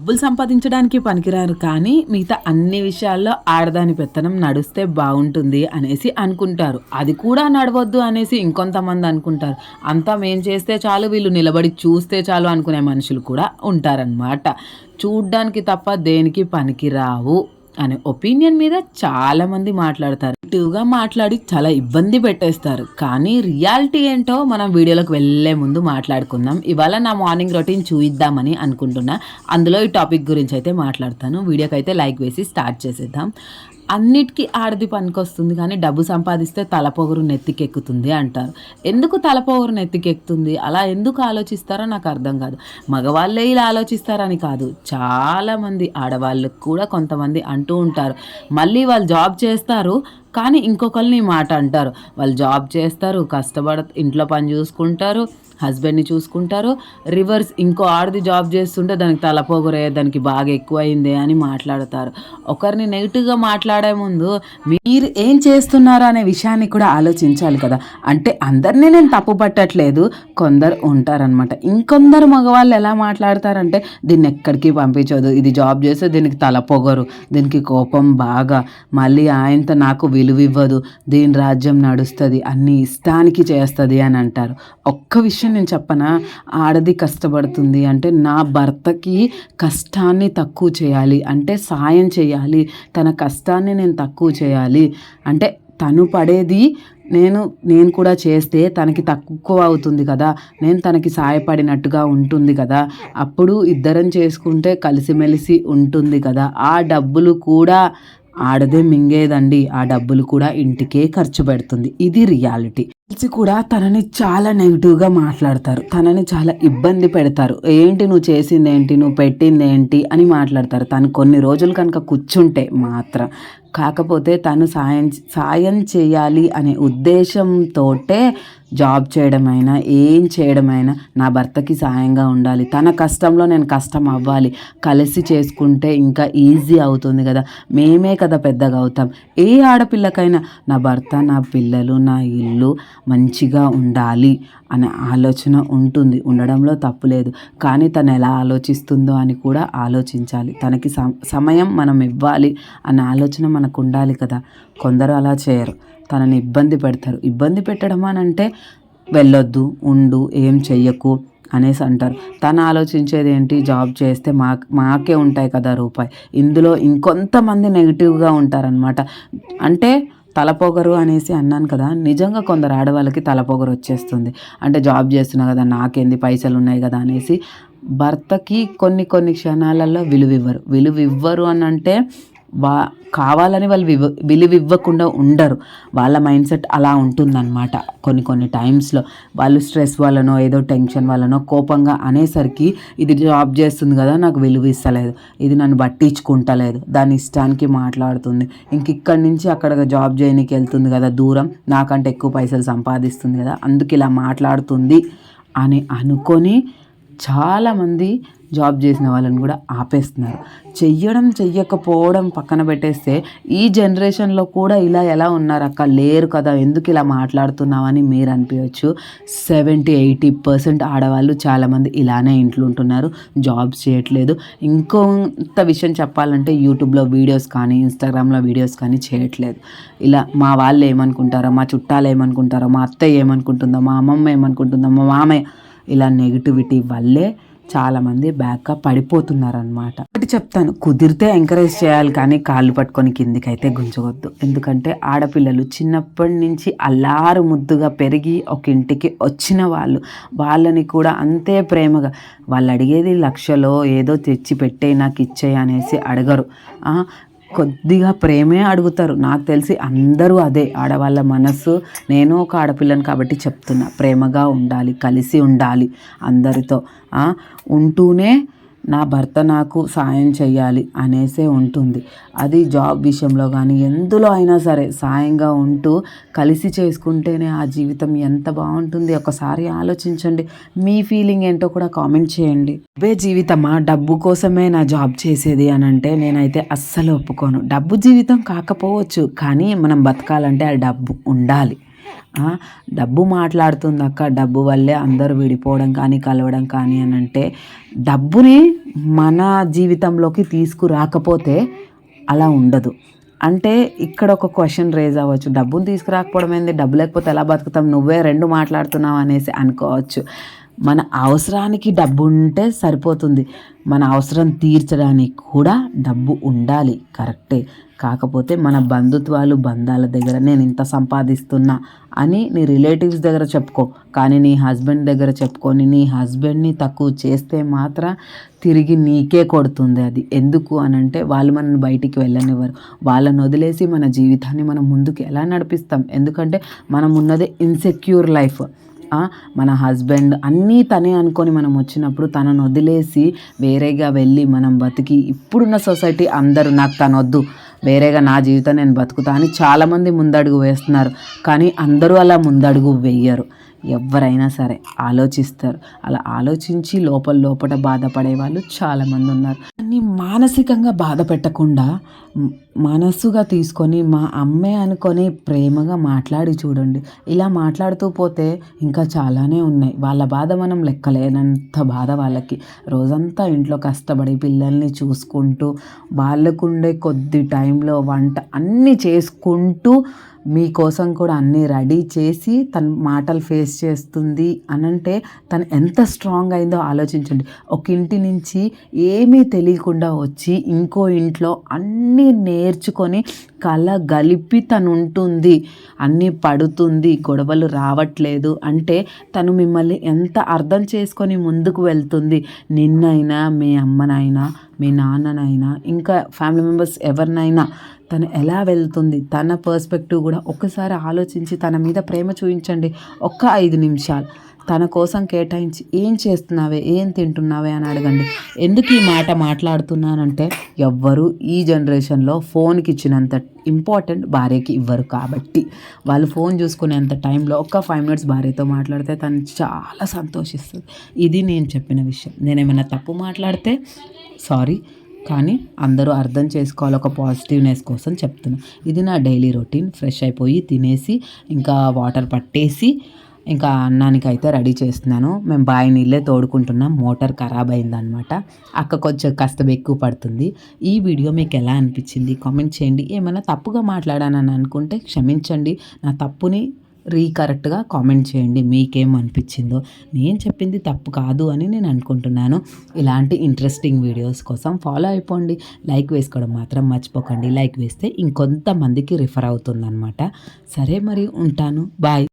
డబ్బులు సంపాదించడానికి పనికిరారు, కానీ మిగతా అన్ని విషయాల్లో ఆడదాని పెత్తనం నడుస్తే బాగుంటుంది అనేసి అనుకుంటారు. అది కూడా నడవద్దు అనేసి ఇంకొంతమంది అనుకుంటారు. అంతా మేం చేస్తే చాలు, వీళ్ళు నిలబడి చూస్తే చాలు అనుకునే మనుషులు కూడా ఉంటారనమాట. చూడ్డానికి తప్ప దేనికి పనికిరావు అనే ఒపీనియన్ మీద చాలామంది మాట్లాడతారు. నెగిటివ్గా మాట్లాడి చాలా ఇబ్బంది పెట్టేస్తారు. కానీ రియాలిటీ ఏంటో మనం వీడియోలోకి వెళ్ళే ముందు మాట్లాడుకుందాం. ఇవాళ నా మార్నింగ్ రొటీన్ చూయిద్దామని అనుకుంటున్నా. అందులో ఈ టాపిక్ గురించి అయితే మాట్లాడతాను. వీడియోకి అయితే లైక్ వేసి స్టార్ట్ చేసేద్దాం. అన్నిటికీ ఆడది పనికొస్తుంది, కానీ డబ్బు సంపాదిస్తే తలపొగరు నెత్తికెక్కుతుంది అంటారు. ఎందుకు తలపొగరు నెత్తికెక్కుతుంది, అలా ఎందుకు ఆలోచిస్తారో నాకు అర్థం కాదు. మగవాళ్ళే ఇలా ఆలోచిస్తారని కాదు, చాలామంది ఆడవాళ్ళకు కూడా కొంతమంది అంటూ ఉంటారు. మళ్ళీ వాళ్ళు జాబ్ చేస్తారు, కానీ ఇంకొకరిని మాట అంటారు. వాళ్ళు జాబ్ చేస్తారు, ఇంట్లో పని చూసుకుంటారు, హస్బెండ్ని చూసుకుంటారు. రివర్స్ ఇంకో ఆడది జాబ్ చేస్తుంటే దానికి తలపోగురే, దానికి బాగా ఎక్కువైందే అని మాట్లాడతారు. ఒకరిని నెగిటివ్గా మాట్లాడే ముందు మీరు ఏం చేస్తున్నారు అనే విషయాన్ని కూడా ఆలోచించాలి కదా. అంటే అందరినీ నేను తప్పు పట్టట్లేదు, కొందరు ఉంటారనమాట. ఇంకొందరు మగవాళ్ళు ఎలా మాట్లాడతారంటే, దీన్ని ఎక్కడికి పంపించదు, ఇది జాబ్ చేస్తే దీనికి తలపోగరు, దీనికి కోపం బాగా, మళ్ళీ ఆయనతో నాకు విలువ ఇవ్వదు, దీని రాజ్యం నడుస్తుంది, అన్ని ఇష్టానికి చేస్తుంది అని అంటారు. ఒక్క విషయం నేను చెప్పనా, ఆడది కష్టపడుతుంది అంటే నా భర్తకి కష్టాన్ని తక్కువ చేయాలి, అంటే సాయం చేయాలి, తన కష్టాన్ని నేను తక్కువ చేయాలి, అంటే తను పడేది నేను కూడా చేస్తే తనకి తక్కువ అవుతుంది కదా, నేను తనకి సాయపడినట్టుగా ఉంటుంది కదా, అప్పుడు ఇద్దరం చేసుకుంటే కలిసిమెలిసి ఉంటుంది కదా, ఆ డబ్బులు కూడా ఆడదే మింగేదండి, ఆ డబ్బులు కూడా ఇంటికే ఖర్చు పెడుతుంది. ఇది రియాలిటీ. తెలిసి కూడా తనని చాలా నెగిటివ్గా మాట్లాడతారు, తనని చాలా ఇబ్బంది పెడతారు. ఏంటి నువ్వు చేసింది ఏంటి, నువ్వు పెట్టింది ఏంటి అని మాట్లాడతారు. తను కొన్ని రోజులు కనుక కూర్చుంటే మాత్రం, కాకపోతే తను సాయం చేయాలి అనే ఉద్దేశంతోటే జాబ్ చేయడమైనా ఏం చేయడమైనా నా భర్తకి సాయంగా ఉండాలి, తన కష్టంలో నేను కష్టం అవ్వాలి, కలిసి చేసుకుంటే ఇంకా ఈజీ అవుతుంది కదా, మేమే కదా పెద్దగా అవుతాం. ఏ ఆడపిల్లకైనా నా భర్త, నా పిల్లలు, నా ఇల్లు మంచిగా ఉండాలి అనే ఆలోచన ఉంటుంది, ఉండడంలో తప్పు లేదు. కానీ తను ఎలా ఆలోచిస్తుందో అని కూడా ఆలోచించాలి. తనకి సమయం మనం ఇవ్వాలి అనే ఆలోచన మనకు ఉండాలి కదా. కొందరు అలా చేయరు, తనని ఇబ్బంది పెడతారు. ఇబ్బంది పెట్టడం అని అంటే వెళ్ళొద్దు, ఉండు, ఏం చెయ్యకు అనేసి అంటారు. తను ఆలోచించేది ఏంటి, జాబ్ చేస్తే మాకే ఉంటాయి కదా రూపాయి. ఇందులో ఇంకొంతమంది నెగిటివ్గా ఉంటారనమాట. అంటే తలపోగరు అనేసి అన్నాను కదా, నిజంగా కొందరు ఆడవాళ్ళకి తలపోగరు వచ్చేస్తుంది. అంటే జాబ్ చేస్తున్నా కదా, నాకేంది, పైసలు ఉన్నాయి కదా అనేసి భర్తకి కొన్ని క్షణాలలో విలువ ఇవ్వరు అని అంటే కావాలని వాళ్ళు విలువ ఇవ్వకుండా ఉండరు. వాళ్ళ మైండ్ సెట్ అలా ఉంటుందన్నమాట. కొన్ని టైమ్స్లో వాళ్ళు స్ట్రెస్ వల్లనో ఏదో టెన్షన్ వల్లనో కోపంగా అనేసరికి, ఇది జాబ్ చేస్తుంది కదా, నాకు విలువ ఇస్తలేదు, ఇది నన్ను పట్టించుకుంటలేదు, దాని ఇష్టానికి మాట్లాడుతుంది, ఇక్కడి నుంచి అక్కడ జాబ్ చేయడానికి వెళ్తుంది కదా దూరం, నాకంటే ఎక్కువ పైసలు సంపాదిస్తుంది కదా, అందుకు ఇలా మాట్లాడుతుంది అని అనుకొని చాలామంది జాబ్ చేసిన వాళ్ళని కూడా ఆపేస్తున్నారు. చెయ్యకపోవడం పక్కన పెట్టేస్తే, ఈ జనరేషన్లో కూడా ఇలా ఎలా ఉన్నారు అక్క, లేరు కదా, ఎందుకు ఇలా మాట్లాడుతున్నామని మీరు అనిపించవచ్చు. 70-80% ఆడవాళ్ళు చాలామంది ఇలానే ఇంట్లో ఉంటున్నారు, జాబ్స్ చేయట్లేదు. ఇంకొంత విషయం చెప్పాలంటే, యూట్యూబ్లో వీడియోస్ కానీ ఇన్స్టాగ్రామ్లో వీడియోస్ కానీ చేయట్లేదు. ఇలా మా వాళ్ళు ఏమనుకుంటారో, మా చుట్టాలు ఏమనుకుంటారో, మా అత్తయ్య ఏమనుకుంటుందో, మా అమ్మమ్మ ఏమనుకుంటుందో, మా మామయ్య, ఇలా నెగిటివిటీ వల్లే చాలామంది బ్యాక్గా పడిపోతున్నారనమాట. ఒకటి చెప్తాను, కుదిరితే ఎంకరేజ్ చేయాలి, కానీ కాళ్ళు పట్టుకొని కిందికైతే గుంజవద్దు. ఎందుకంటే ఆడపిల్లలు చిన్నప్పటి నుంచి అల్లారు ముద్దుగా పెరిగి ఒక ఇంటికి వచ్చిన వాళ్ళని కూడా అంతే ప్రేమగా, వాళ్ళు అడిగేది లక్షలో ఏదో తెచ్చి పెట్టే నాకు ఇచ్చేయి అనేసి అడగరు, కొద్దిగా ప్రేమే అడుగుతారు. నాకు తెలిసి అందరూ అదే ఆడవాళ్ళ మనసు. నేను ఒక ఆడపిల్లని కాబట్టి చెప్తున్నా, ప్రేమగా ఉండాలి, కలిసి ఉండాలి అందరితో, ఉంటూనే నా భర్త నాకు సాయం చేయాలి అనేసే ఉంటుంది. అది జాబ్ విషయంలో కానీ ఎందులో అయినా సరే సాయంగా ఉంటూ కలిసి చేసుకుంటేనే ఆ జీవితం ఎంత బాగుంటుంది. ఒకసారి ఆలోచించండి, మీ ఫీలింగ్ ఏంటో కూడా కామెంట్ చేయండి. జీవితమా, డబ్బు కోసమే నా జాబ్ చేసేది అని అంటే నేనైతే అస్సలు ఒప్పుకోను. డబ్బు జీవితం కాకపోవచ్చు, కానీ మనం బతకాలంటే ఆ డబ్బు ఉండాలి. డబ్బు మాట్లాడుతుంది అక్క, డబ్బు వల్లే అందరూ విడిపోవడం కానీ కలవడం కానీ అని అంటే, డబ్బుని మన జీవితంలోకి తీసుకురాకపోతే అలా ఉండదు. అంటే ఇక్కడ ఒక క్వశ్చన్ రేజ్ అవ్వచ్చు, డబ్బును తీసుకురాకపోవడం ఏంది, డబ్బు లేకపోతే ఎలా బతుకుతాం, నువ్వే రెండు మాట్లాడుతున్నావు అనేసి అనుకోవచ్చు. మన అవసరానికి డబ్బు ఉంటే సరిపోతుంది, మన అవసరం తీర్చడానికి కూడా డబ్బు ఉండాలి, కరెక్టే. కాకపోతే మన బంధుత్వాలు బంధాల దగ్గర నేను ఇంత సంపాదిస్తున్నా అని నీ రిలేటివ్స్ దగ్గర చెప్పుకో, కానీ నీ హస్బెండ్ దగ్గర చెప్పుకొని నీ హస్బెండ్ని తక్కువ చేస్తే మాత్రం తిరిగి నీకే కొడుతుంది అది. ఎందుకు అనంటే వాళ్ళు మనల్ని బయటికి వెళ్ళనివ్వరు. వాళ్ళని వదిలేసి మన జీవితాన్ని మనం ముందుకు ఎలా నడిపిస్తాం? ఎందుకంటే మనం ఉన్నదే ఇన్సెక్యూర్ లైఫ్. మన హస్బెండ్ అన్నీ తనే అనుకొని మనం వచ్చినప్పుడు తనను వదిలేసి వేరేగా వెళ్ళి మనం బతికి, ఇప్పుడున్న సొసైటీ అందరూ నాకు తనొద్దు, వేరేగా నా జీవితం నేను బతుకుతా అని చాలామంది ముందడుగు వేస్తున్నారు. కానీ అందరూ అలా ముందడుగు వేయరు. ఎవరైనా సరే ఆలోచిస్తారు. అలా ఆలోచించి లోపల బాధపడే వాళ్ళు చాలామంది ఉన్నారు. కానీ మానసికంగా బాధ పెట్టకుండా మనసుగా తీసుకొని మా అమ్మే అనుకొని ప్రేమగా మాట్లాడి చూడండి. ఇలా మాట్లాడుతూ పోతే ఇంకా చాలానే ఉన్నాయి. వాళ్ళ బాధ మనం లెక్కలేనంత బాధ వాళ్ళకి. రోజంతా ఇంట్లో కష్టపడి పిల్లల్ని చూసుకుంటూ వాళ్ళకుండే కొద్ది టైంలో వంట అన్నీ చేసుకుంటూ మీకోసం కూడా అన్నీ రెడీ చేసి తన మాటలు ఫేస్ చేస్తుంది అనంటే తను ఎంత స్ట్రాంగ్ అయిందో ఆలోచించండి. ఒక ఇంటి నుంచి ఏమీ తెలియకుండా వచ్చి ఇంకో ఇంట్లో అన్నీ నేర్చుకొని కలగలిపి తను ఉంటుంది, అన్నీ పడుతుంది, గొడవలు రావట్లేదు అంటే తను మిమ్మల్ని ఎంత అర్థం చేసుకొని ముందుకు వెళ్తుంది. నిన్నైనా మీ అమ్మనైనా మీ నాన్ననైనా ఇంకా ఫ్యామిలీ మెంబర్స్ ఎవరినైనా తను ఎలా వెళ్తుంది, తన పర్స్పెక్టివ్ కూడా ఒకసారి ఆలోచించి తన మీద ప్రేమ చూపించండి. ఒక్క 5 నిమిషాలు తన కోసం కేటాయించి ఏం చేస్తున్నావే, ఏం తింటున్నావే అని అడగండి. ఎందుకు ఈ మాట మాట్లాడుతున్నానంటే ఎవ్వరు ఈ జనరేషన్లో ఫోన్కి ఇచ్చినంత ఇంపార్టెంట్ భార్యకి ఇవ్వరు. కాబట్టి వాళ్ళు ఫోన్ చూసుకునేంత టైంలో ఒక్క 5 మినిట్స్ భార్యతో మాట్లాడితే తను చాలా సంతోషిస్తుంది. ఇది నేను చెప్పిన విషయం. నేనేమైనా తప్పు మాట్లాడితే సారీ, కానీ అందరూ అర్థం చేసుకోవాలి, ఒక పాజిటివ్నెస్ కోసం చెప్తున్నా. ఇది నా డైలీ రొటీన్. ఫ్రెష్ అయిపోయి తినేసి ఇంకా వాటర్ పట్టేసి ఇంకా అన్నానికి అయితే రెడీ చేస్తున్నాను. మేము బావి నీళ్ళే తోడుకుంటున్నాం, మోటార్ ఖరాబ్ అయిందనమాట. అక్క కొంచెం కష్టం ఎక్కువ పడుతుంది. ఈ వీడియో మీకు ఎలా అనిపించింది కామెంట్ చేయండి. ఏమైనా తప్పుగా మాట్లాడానని అనుకుంటే క్షమించండి. నా తప్పుని కరెక్ట్గా కామెంట్ చేయండి. మీకేం అనిపించిందో. నేను చెప్పింది తప్పు కాదు అని నేను అనుకుంటున్నాను. ఇలాంటి ఇంట్రెస్టింగ్ వీడియోస్ కోసం ఫాలో అయిపోండి. లైక్ వేసుకోవడం మాత్రం మర్చిపోకండి. లైక్ వేస్తే ఇంకొంతమందికి రిఫర్ అవుతుందన్నమాట. సరే మరి ఉంటాను, బాయ్.